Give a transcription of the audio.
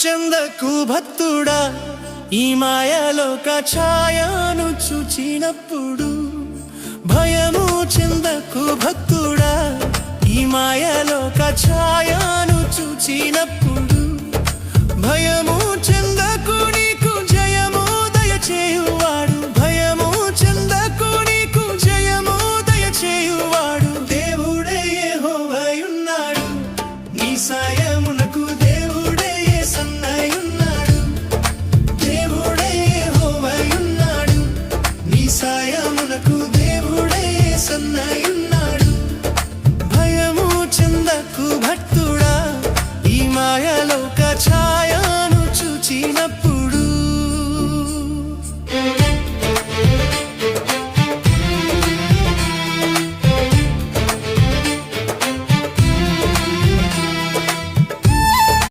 చెందకు భక్తుడా ఈ మాయలోక ఛాయను చూచినప్పుడు భయము చెందకు భక్తుడా ఈ మాయలోక ఛాయను చూచినప్పుడు భయము చెందకు నీకు జయము దయచేయువాడు భయము చెందకు నీకు జయము దయచేయువాడు దేవుడే యెహోవాయున్నాడు నీ సాయమునకు దేవుడే యేసన్నయున్నాడు దేవుడే యెహోవాయున్నాడు నీ సాయమునకు దేవుడే యేసన్నయున్నాడు భయము చెందకు భక్తుడా ఈ మాయలోక ఛాయ